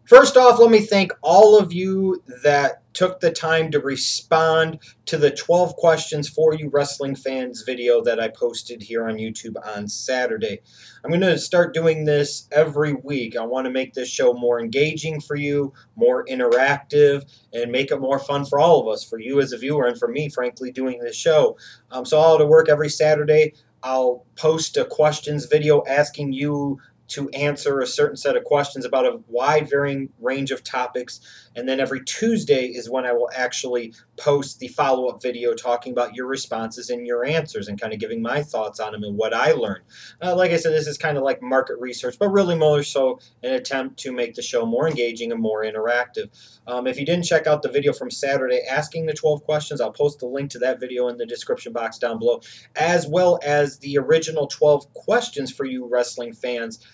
First off, let me thank all of you that took the time to respond to the 12 questions for you wrestling fans video that I posted here on YouTube on Saturday. I'm going to start doing this every week. I want to make this show more engaging for you, more interactive, and make it more fun for all of us, for you as a viewer and for me, frankly, doing this show. So I'll to work every Saturday. I'll post a questions video asking you to answer a certain set of questions about a wide varying range of topics. And then every Tuesday is when I will actually post the follow-up video talking about your responses and your answers and kind of giving my thoughts on them and what I learned. Like I said, this is kind of like market research, but really more so an attempt to make the show more engaging and more interactive. If you didn't check out the video from Saturday asking the 12 questions, I'll post the link to that video in the description box down below, as well as the original 12 questions for you wrestling fans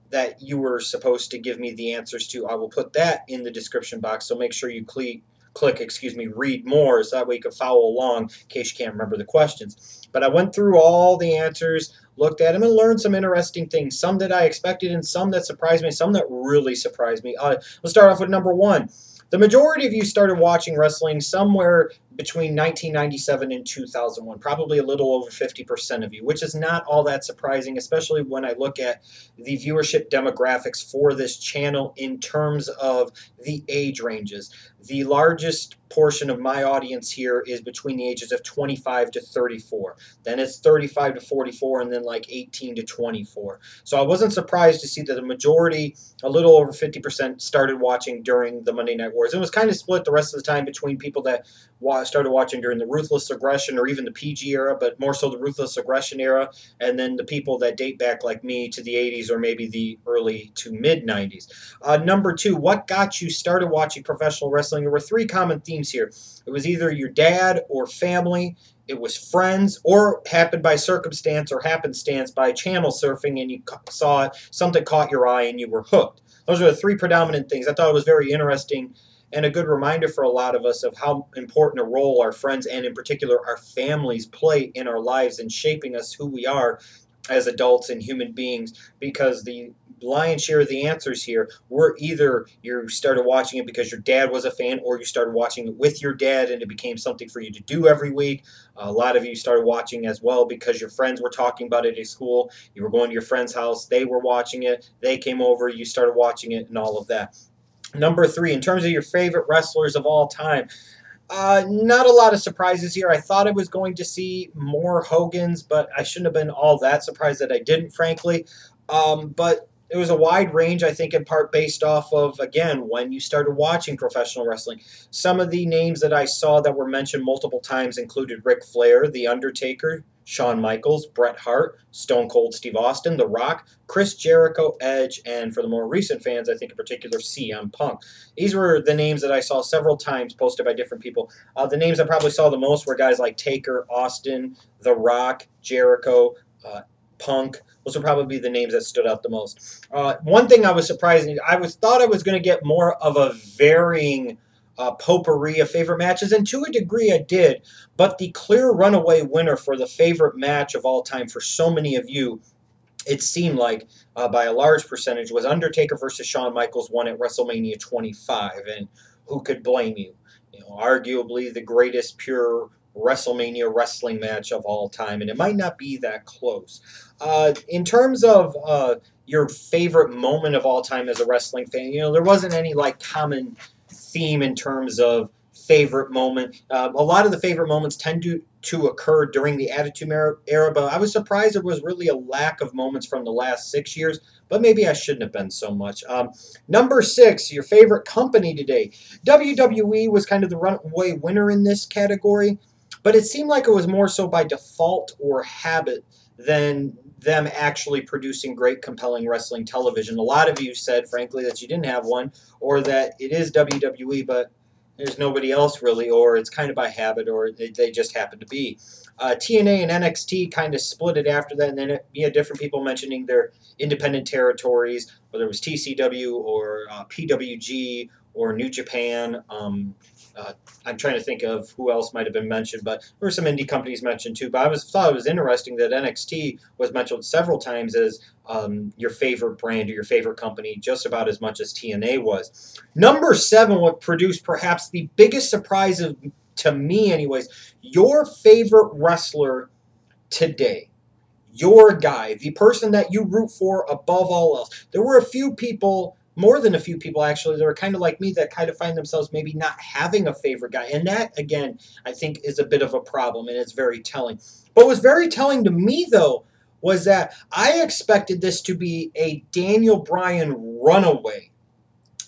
that you were supposed to give me the answers to. I will put that in the description box, so make sure you click read more, so that way you can follow along in case you can't remember the questions. But I went through all the answers, looked at them, and learned some interesting things, some that I expected and some that surprised me, some that really surprised me. Let's start off with number one. The majority of you started watching wrestling somewhere between 1997 and 2001, probably a little over 50% of you, which is not all that surprising, especially when I look at the viewership demographics for this channel in terms of the age ranges. The largest portion of my audience here is between the ages of 25 to 34. Then it's 35 to 44, and then like 18 to 24. So I wasn't surprised to see that the majority, a little over 50%, started watching during the Monday Night Wars. It was kind of split the rest of the time between people that started watching during the Ruthless Aggression or even the PG era, but more so the Ruthless Aggression era, and then the people that date back like me to the 80s or maybe the early to mid 90s. Number two, what got you started watching professional wrestling? There were three common themes here. It was either your dad or family, it was friends, or happened by circumstance or happenstance by channel surfing and you saw it, something caught your eye and you were hooked. Those are the three predominant things. I thought it was very interesting and a good reminder for a lot of us of how important a role our friends and in particular our families play in our lives and shaping us who we are as adults and human beings, because the lion's share of the answers here were either you started watching it because your dad was a fan, or you started watching it with your dad and it became something for you to do every week. A lot of you started watching as well because your friends were talking about it at school. You were going to your friend's house, they were watching it, they came over, you started watching it, and all of that. Number three, in terms of your favorite wrestlers of all time, not a lot of surprises here. I thought I was going to see more Hogans, but I shouldn't have been all that surprised that I didn't, frankly. But it was a wide range, I think, in part based off of, again, when you started watching professional wrestling. Some of the names that I saw that were mentioned multiple times included Ric Flair, The Undertaker, Shawn Michaels, Bret Hart, Stone Cold Steve Austin, The Rock, Chris Jericho, Edge, and for the more recent fans, I think in particular, CM Punk. These were the names that I saw several times posted by different people. The names I probably saw the most were guys like Taker, Austin, The Rock, Jericho, Punk. Those would probably be the names that stood out the most. One thing I was surprised, thought I was going to get more of a varying potpourri of favorite matches, and to a degree I did, but the clear runaway winner for the favorite match of all time for so many of you, it seemed like by a large percentage, was Undertaker versus Shawn Michaels, won at WrestleMania 25, and who could blame you? You know, arguably the greatest pure WrestleMania wrestling match of all time, and it might not be that close. In terms of your favorite moment of all time as a wrestling fan, there wasn't any like common theme in terms of favorite moment. A lot of the favorite moments tend to occur during the Attitude Era, but I was surprised there was really a lack of moments from the last 6 years, but maybe I shouldn't have been so much. Number 6, your favorite company today. WWE was kind of the runaway winner in this category, but it seemed like it was more so by default or habit than them actually producing great, compelling wrestling television. A lot of you said, frankly, that you didn't have one, or that it is WWE, but there's nobody else really, or it's kind of by habit, or they just happen to be. TNA and NXT kind of split it after that, and then you had different people mentioning their independent territories, whether it was TCW or PWG or New Japan. I'm trying to think of who else might have been mentioned, but there were some indie companies mentioned too. But thought it was interesting that NXT was mentioned several times as your favorite brand or your favorite company, just about as much as TNA was. Number 7 would produce perhaps the biggest surprise to me, anyways. Your favorite wrestler today. Your guy, the person that you root for above all else. There were a few people, more than a few people actually, that are kind of like me that kind of find themselves maybe not having a favorite guy. And that, again, I think is a bit of a problem, and it's very telling. But what was very telling to me, though, was that I expected this to be a Daniel Bryan runaway.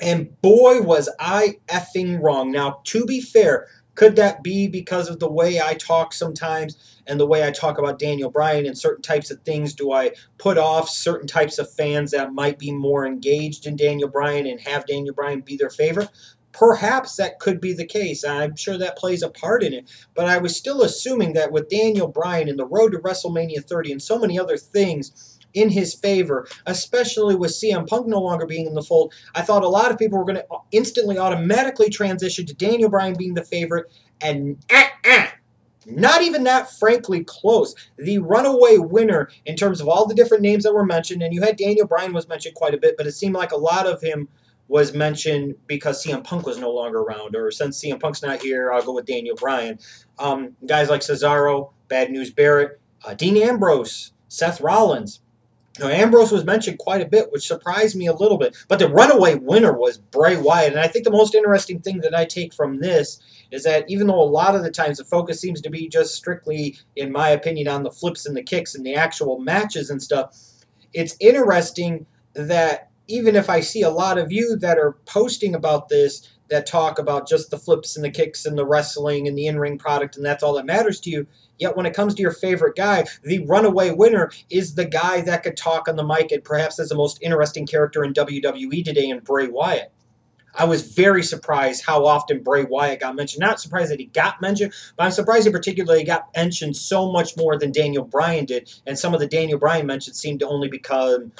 And boy, was I effing wrong. Now, to be fair, could that be because of the way I talk sometimes and the way I talk about Daniel Bryan and certain types of things? Do I put off certain types of fans that might be more engaged in Daniel Bryan and have Daniel Bryan be their favorite? Perhaps that could be the case. I'm sure that plays a part in it. But I was still assuming that with Daniel Bryan and the road to WrestleMania 30 and so many other things in his favor, especially with CM Punk no longer being in the fold, I thought a lot of people were going to instantly automatically transition to Daniel Bryan being the favorite, and not even that frankly close. The runaway winner in terms of all the different names that were mentioned, and you had Daniel Bryan was mentioned quite a bit, but it seemed like a lot of him was mentioned because CM Punk was no longer around, or since CM Punk's not here, I'll go with Daniel Bryan. Guys like Cesaro, Bad News Barrett, Dean Ambrose, Seth Rollins. Now, Ambrose was mentioned quite a bit, which surprised me a little bit. But the runaway winner was Bray Wyatt. And I think the most interesting thing that I take from this is that even though a lot of the times the focus seems to be just strictly, in my opinion, on the flips and the kicks and the actual matches and stuff, it's interesting that even if I see a lot of you that are posting about this, that talk about just the flips and the kicks and the wrestling and the in-ring product, and that's all that matters to you, yet when it comes to your favorite guy, the runaway winner is the guy that could talk on the mic and perhaps is the most interesting character in WWE today in Bray Wyatt. I was very surprised how often Bray Wyatt got mentioned. Not surprised that he got mentioned, but I'm surprised in particular he got mentioned so much more than Daniel Bryan did. And some of the Daniel Bryan mentions seemed to only become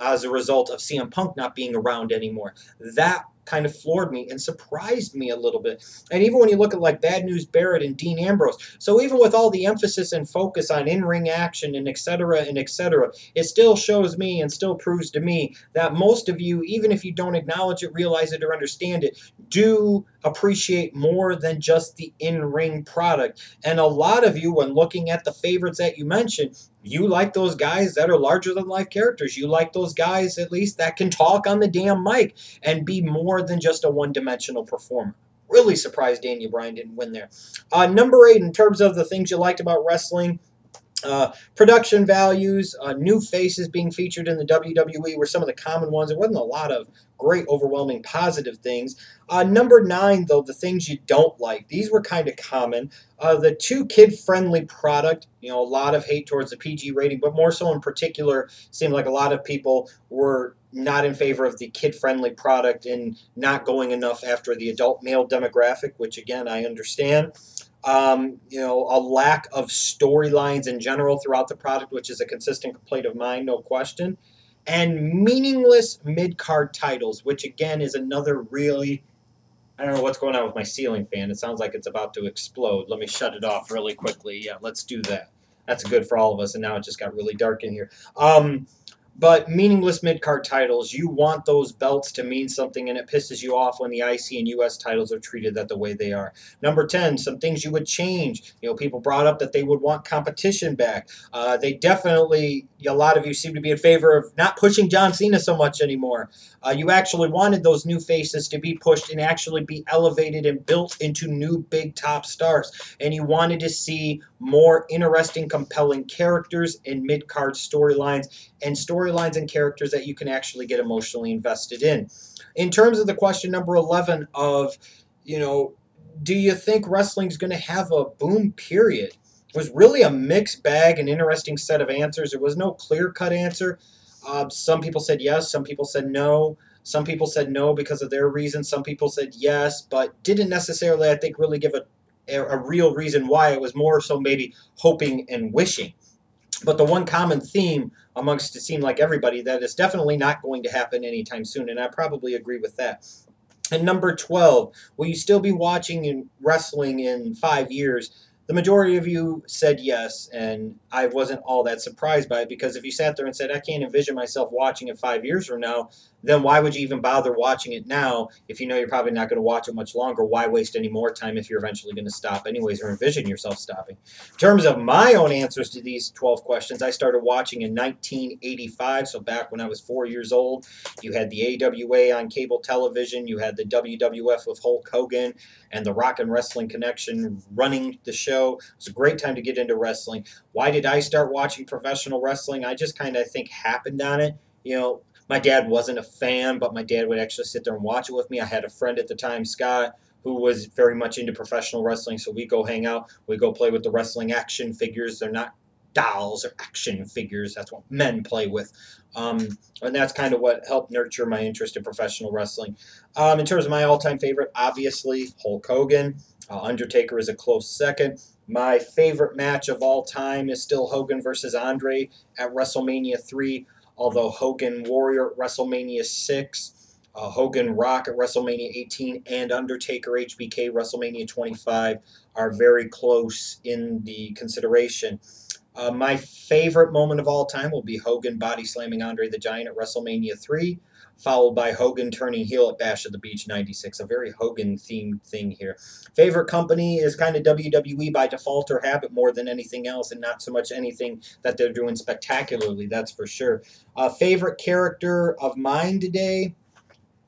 as a result of CM Punk not being around anymore. That kind of floored me and surprised me a little bit. And even when you look at like Bad News Barrett and Dean Ambrose, so even with all the emphasis and focus on in-ring action and et cetera, it still shows me and still proves to me that most of you, even if you don't acknowledge it, realize it, or understand it, do appreciate more than just the in-ring product. And a lot of you, when looking at the favorites that you mentioned, you like those guys that are larger than life characters. You like those guys, at least, that can talk on the damn mic and be more than just a one-dimensional performer. Really surprised Daniel Bryan didn't win there. Number 8, in terms of the things you liked about wrestling, production values, new faces being featured in the WWE were some of the common ones. It wasn't a lot of great, overwhelming positive things. Number 9, though, the things you don't like. These were kind of common. The too kid-friendly product, a lot of hate towards the PG rating, but more so in particular, seemed like a lot of people were not in favor of the kid-friendly product and not going enough after the adult male demographic, which, again, I understand. A lack of storylines in general throughout the product, which is a consistent complaint of mine, no question. And meaningless mid-card titles, which again is another really, I don't know what's going on with my ceiling fan. It sounds like it's about to explode. Let me shut it off really quickly. Yeah, let's do that. That's good for all of us, and now it just got really dark in here. But meaningless mid-card titles, you want those belts to mean something, and it pisses you off when the IC and US titles are treated that the way they are. Number 10, some things you would change. People brought up that they would want competition back. They definitely, a lot of you seem to be in favor of not pushing John Cena so much anymore. You actually wanted those new faces to be pushed and actually be elevated and built into new big top stars. And you wanted to see more interesting, compelling characters in mid-card storylines and characters that you can actually get emotionally invested in. In terms of the question number 11 of, do you think wrestling's going to have a boom period? It was really a mixed bag, an interesting set of answers. There was no clear-cut answer. Some people said yes, some people said no. Some people said no because of their reasons. Some people said yes, but didn't necessarily, I think, really give a real reason why. It was more so maybe hoping and wishing. But the one common theme amongst it seemed like everybody that is definitely not going to happen anytime soon, and I probably agree with that. And number 12, will you still be watching and wrestling in 5 years? The majority of you said yes, and I wasn't all that surprised by it, because if you sat there and said, I can't envision myself watching it 5 years from now, then why would you even bother watching it now if you know you're probably not going to watch it much longer? Why waste any more time if you're eventually going to stop anyways, or envision yourself stopping? In terms of my own answers to these 12 questions, I started watching in 1985, so back when I was 4 years old. You had the AWA on cable television. You had the WWF with Hulk Hogan and the Rock and Wrestling Connection running the show. It was a great time to get into wrestling. Why did I start watching professional wrestling? I just kind of think happened on it. My dad wasn't a fan, but my dad would actually sit there and watch it with me. I had a friend at the time, Scott, who was very much into professional wrestling. So we go hang out. We go play with the wrestling action figures. They're not dolls or action figures. That's what men play with. And that's kind of what helped nurture my interest in professional wrestling. In terms of my all-time favorite, obviously Hulk Hogan. Undertaker is a close second. My favorite match of all time is still Hogan versus Andre at WrestleMania 3, although Hogan Warrior at WrestleMania 6, Hogan Rock at WrestleMania 18, and Undertaker HBK WrestleMania 25 are very close in the consideration. My favorite moment of all time will be Hogan body slamming Andre the Giant at WrestleMania 3, followed by Hogan turning heel at Bash at the Beach 96. A very Hogan themed thing here. Favorite company is kind of WWE by default or habit more than anything else, and not so much anything that they're doing spectacularly, that's for sure. Favorite character of mine today?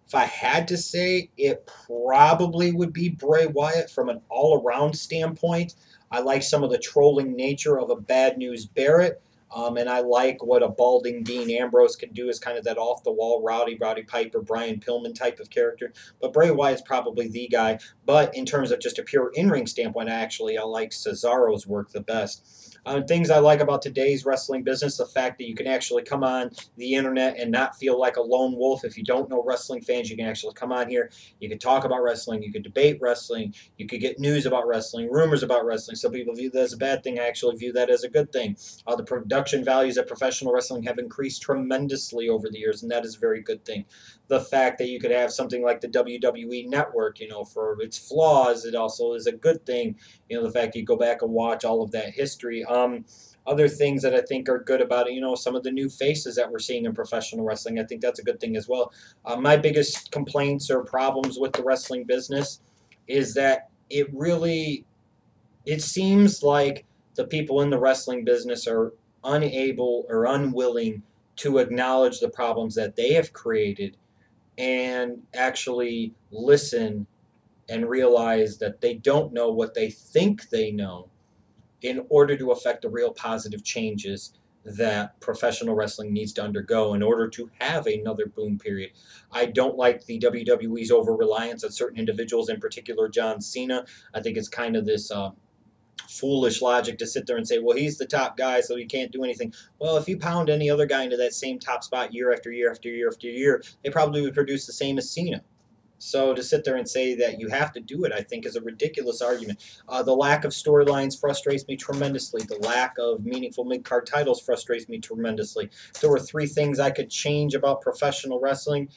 If I had to say, it probably would be Bray Wyatt from an all-around standpoint. I like some of the trolling nature of a Bad News Barrett, and I like what a balding Dean Ambrose can do as kind of that off-the-wall Roddy Piper, Brian Pillman type of character. But Bray Wyatt's probably the guy. But in terms of just a pure in-ring standpoint, I like Cesaro's work the best. Things I like about today's wrestling business, the fact that you can actually come on the internet and not feel like a lone wolf. If you don't know wrestling fans, you can actually come on here. You can talk about wrestling. You can debate wrestling. You could get news about wrestling, rumors about wrestling. Some people view that as a bad thing. I actually view that as a good thing. The production values of professional wrestling have increased tremendously over the years, and that is a very good thing. The fact that you could have something like the WWE Network, for its flaws, it also is a good thing. The fact that you go back and watch all of that history. Other things that I think are good about it, some of the new faces that we're seeing in professional wrestling, I think that's a good thing as well. My biggest complaints or problems with the wrestling business is that it seems like the people in the wrestling business are unable or unwilling to acknowledge the problems that they have created and actually listen and realize that they don't know what they think they know in order to affect the real positive changes that professional wrestling needs to undergo in order to have another boom period. I don't like the WWE's over reliance on certain individuals, in particular John Cena. I think it's kind of this foolish logic to sit there and say, well, he's the top guy, so he can't do anything. Well, if you pound any other guy into that same top spot year after year after year after year, they probably would produce the same as Cena. So to sit there and say that you have to do it, I think, is a ridiculous argument. The lack of storylines frustrates me tremendously. The lack of meaningful mid-card titles frustrates me tremendously. If there were three things I could change about professional wrestling,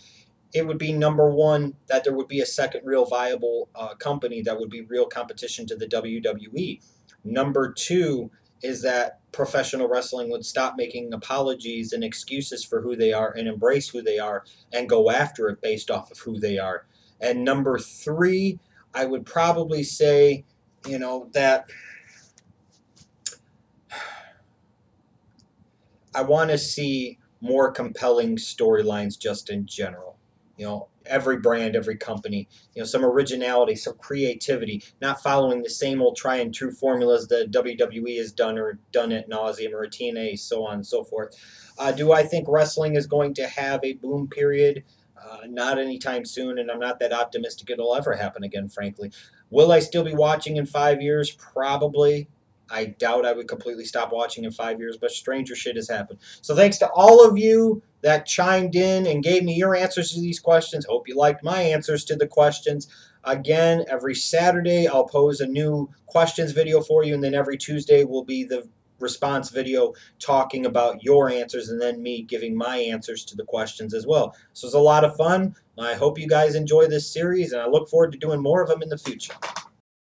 it would be number one, that there would be a second real viable company that would be real competition to the WWE. Number two is that professional wrestling would stop making apologies and excuses for who they are and embrace who they are and go after it based off of who they are. And number three, I would probably say, that I want to see more compelling storylines just in general. Every brand, every company, some originality, some creativity, not following the same old try and true formulas that WWE has done or done at nauseum, or TNA, so on and so forth. Do I think wrestling is going to have a boom period? Not anytime soon, and I'm not that optimistic it'll ever happen again, frankly. Will I still be watching in 5 years? Probably. I doubt I would completely stop watching in 5 years, but stranger shit has happened. So thanks to all of you that chimed in and gave me your answers to these questions. Hope you liked my answers to the questions. Again, every Saturday I'll pose a new questions video for you, and then every Tuesday will be the response video talking about your answers and then me giving my answers to the questions as well. So it's a lot of fun. I hope you guys enjoy this series, and I look forward to doing more of them in the future.